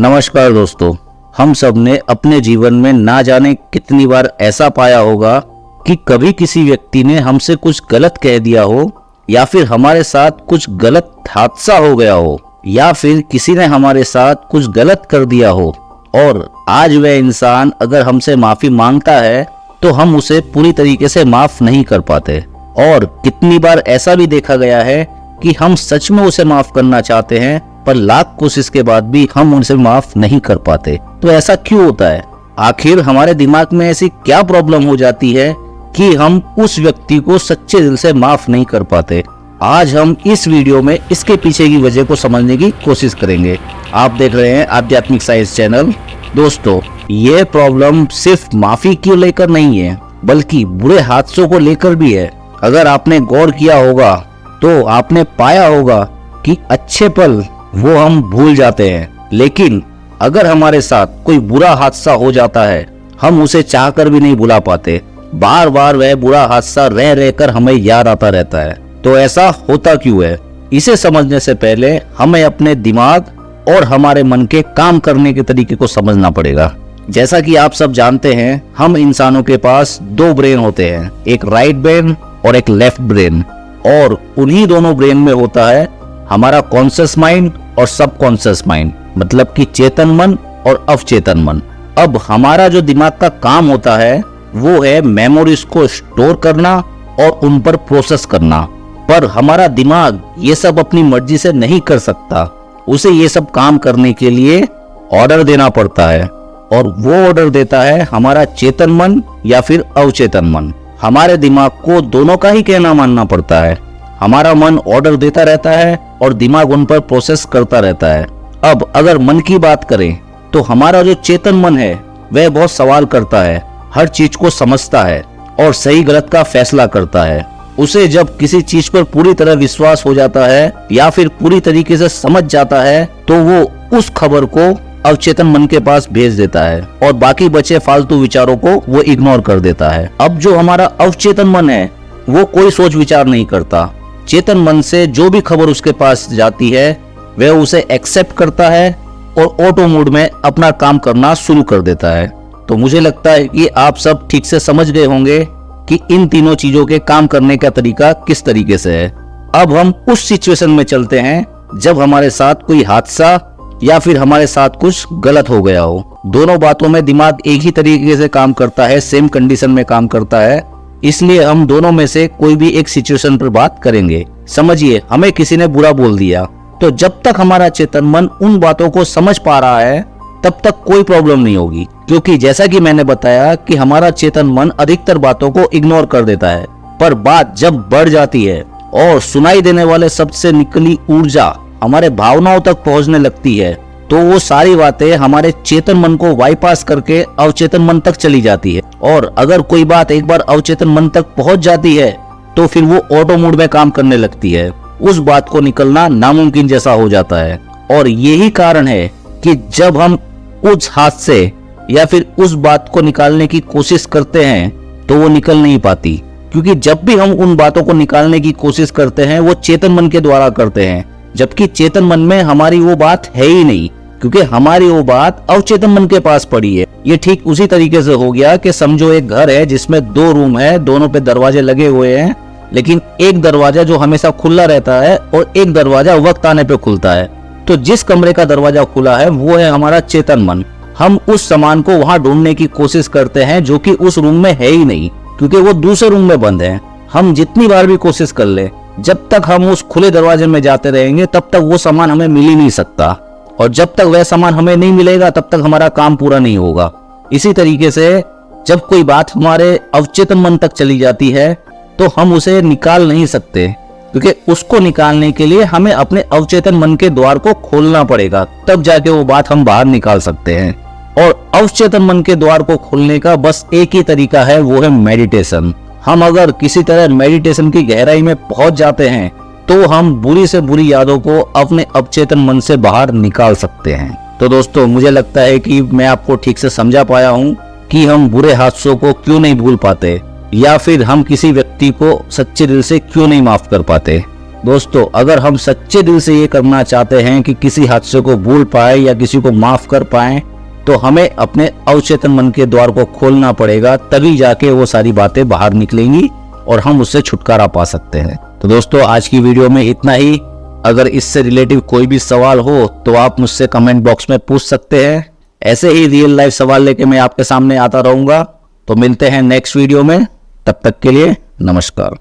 नमस्कार दोस्तों, हम सब ने अपने जीवन में ना जाने कितनी बार ऐसा पाया होगा कि कभी किसी व्यक्ति ने हमसे कुछ गलत कह दिया हो, या फिर हमारे साथ कुछ गलत हादसा हो गया हो, या फिर किसी ने हमारे साथ कुछ गलत कर दिया हो और आज वह इंसान अगर हमसे माफी मांगता है तो हम उसे पूरी तरीके से माफ नहीं कर पाते। और कितनी बार ऐसा भी देखा गया है कि हम सच में उसे माफ करना चाहते हैं पर लाख कोशिश के बाद भी हम उनसे माफ नहीं कर पाते। तो ऐसा क्यों होता है? आखिर हमारे दिमाग में ऐसी क्या प्रॉब्लम हो जाती है कि हम उस व्यक्ति को सच्चे दिल से माफ नहीं कर पाते? आज हम इस वीडियो में इसके पीछे की वजह को समझने की कोशिश करेंगे। आप देख रहे हैं आध्यात्मिक साइंस चैनल। दोस्तों, ये प्रॉब्लम सिर्फ माफी को लेकर नहीं है बल्कि बुरे हादसों को लेकर भी है। अगर आपने गौर किया होगा तो आपने पाया होगा कि अच्छे पल वो हम भूल जाते हैं, लेकिन अगर हमारे साथ कोई बुरा हादसा हो जाता है हम उसे चाहकर भी नहीं भुला पाते। बार बार वह बुरा हादसा रह रहकर हमें याद आता रहता है। तो ऐसा होता क्यों है? इसे समझने से पहले हमें अपने दिमाग और हमारे मन के काम करने के तरीके को समझना पड़ेगा। जैसा कि आप सब जानते हैं, हम इंसानों के पास दो ब्रेन होते हैं, एक राइट ब्रेन और एक लेफ्ट ब्रेन। और उन्हीं दोनों ब्रेन में होता है हमारा कॉन्शियस माइंड और सबकॉन्शियस माइंड, मतलब कि चेतन मन और अवचेतन मन। अब हमारा जो दिमाग का काम होता है वो है मेमोरीज को स्टोर करना और उन पर प्रोसेस करना। पर हमारा दिमाग ये सब अपनी मर्जी से नहीं कर सकता। उसे ये सब काम करने के लिए ऑर्डर देना पड़ता है, और वो ऑर्डर देता है हमारा चेतन मन या फिर अवचेतन मन। हमारे दिमाग को दोनों का ही कहना मानना पड़ता है। हमारा मन ऑर्डर देता रहता है और दिमाग उन पर प्रोसेस करता रहता है। अब अगर मन की बात करें तो हमारा जो चेतन मन है वह बहुत सवाल करता है, हर चीज को समझता है और सही गलत का फैसला करता है। उसे जब किसी चीज पर पूरी तरह विश्वास हो जाता है या फिर पूरी तरीके से समझ जाता है तो वो उस खबर को अवचेतन मन के पास भेज देता है और बाकी बचे फालतू विचारों को वो इग्नोर कर देता है। अब जो हमारा अवचेतन मन है वो कोई सोच विचार नहीं करता। चेतन मन से जो भी खबर उसके पास जाती है वह उसे एक्सेप्ट करता है और ऑटो मोड में अपना काम करना शुरू कर देता है। तो मुझे लगता है कि आप सब ठीक से समझ गए होंगे कि इन तीनों चीजों के काम करने का तरीका किस तरीके से है। अब हम उस सिचुएशन में चलते हैं जब हमारे साथ कोई हादसा या फिर हमारे साथ कुछ गलत हो गया हो। दोनों बातों में दिमाग एक ही तरीके से काम करता है, सेम कंडीशन में काम करता है, इसलिए हम दोनों में से कोई भी एक सिचुएशन पर बात करेंगे। समझिए, हमें किसी ने बुरा बोल दिया, तो जब तक हमारा चेतन मन उन बातों को समझ पा रहा है तब तक कोई प्रॉब्लम नहीं होगी, क्योंकि जैसा कि मैंने बताया कि हमारा चेतन मन अधिकतर बातों को इग्नोर कर देता है। पर बात जब बढ़ जाती है और सुनाई देने वाले शब्द से निकली ऊर्जा हमारे भावनाओं तक पहुंचने लगती है तो वो सारी बातें हमारे चेतन मन को बाईपास करके अवचेतन मन तक चली जाती है। और अगर कोई बात एक बार अवचेतन मन तक पहुंच जाती है तो फिर वो ऑटो मोड में काम करने लगती है। उस बात को निकलना नामुमकिन जैसा हो जाता है। और यही कारण है कि जब हम उस हाथ से या फिर उस बात को निकालने की कोशिश करते हैं तो वो निकल नहीं पाती, क्योंकि जब भी हम उन बातों को निकालने की कोशिश करते हैं वो चेतन मन के द्वारा करते हैं, जबकि चेतन मन में हमारी वो बात है ही नहीं, क्योंकि हमारी वो बात अवचेतन मन के पास पड़ी है। ये ठीक उसी तरीके से हो गया कि समझो एक घर है जिसमें दो रूम है, दोनों पे दरवाजे लगे हुए हैं, लेकिन एक दरवाजा जो हमेशा खुला रहता है और एक दरवाजा वक्त आने पे खुलता है। तो जिस कमरे का दरवाजा खुला है वो है हमारा चेतन मन। हम उस सामान को वहां ढूंढने की कोशिश करते हैं जो कि उस रूम में है ही नहीं, क्योंकि वो दूसरे रूम में बंद है। हम जितनी बार भी कोशिश कर ले, जब तक हम उस खुले दरवाजे में जाते रहेंगे तब तक वो सामान हमें मिल ही नहीं सकता, और जब तक वह सामान हमें नहीं मिलेगा तब तक हमारा काम पूरा नहीं होगा। इसी तरीके से जब कोई बात हमारे अवचेतन मन तक चली जाती है तो हम उसे निकाल नहीं सकते, क्योंकि उसको निकालने के लिए हमें अपने अवचेतन मन के द्वार को खोलना पड़ेगा, तब जाके वो बात हम बाहर निकाल सकते हैं। और अवचेतन मन के द्वार को खोलने का बस एक ही तरीका है, वो है मेडिटेशन। हम अगर किसी तरह मेडिटेशन की गहराई में पहुंच जाते हैं तो हम बुरी से बुरी यादों को अपने अवचेतन मन से बाहर निकाल सकते हैं। तो दोस्तों, मुझे लगता है कि मैं आपको ठीक से समझा पाया हूँ कि हम बुरे हादसों को क्यों नहीं भूल पाते, या फिर हम किसी व्यक्ति को सच्चे दिल से क्यों नहीं माफ कर पाते। दोस्तों, अगर हम सच्चे दिल से ये करना चाहते हैं कि किसी हादसे को भूल पाए या किसी को माफ कर पाए, तो हमें अपने अवचेतन मन के द्वार को खोलना पड़ेगा, तभी जाके वो सारी बातें बाहर निकलेंगी और हम उससे छुटकारा पा सकते हैं। तो दोस्तों, आज की वीडियो में इतना ही। अगर इससे रिलेटिव कोई भी सवाल हो तो आप मुझसे कमेंट बॉक्स में पूछ सकते हैं। ऐसे ही रियल लाइफ सवाल लेके मैं आपके सामने आता रहूंगा। तो मिलते हैं नेक्स्ट वीडियो में, तब तक के लिए नमस्कार।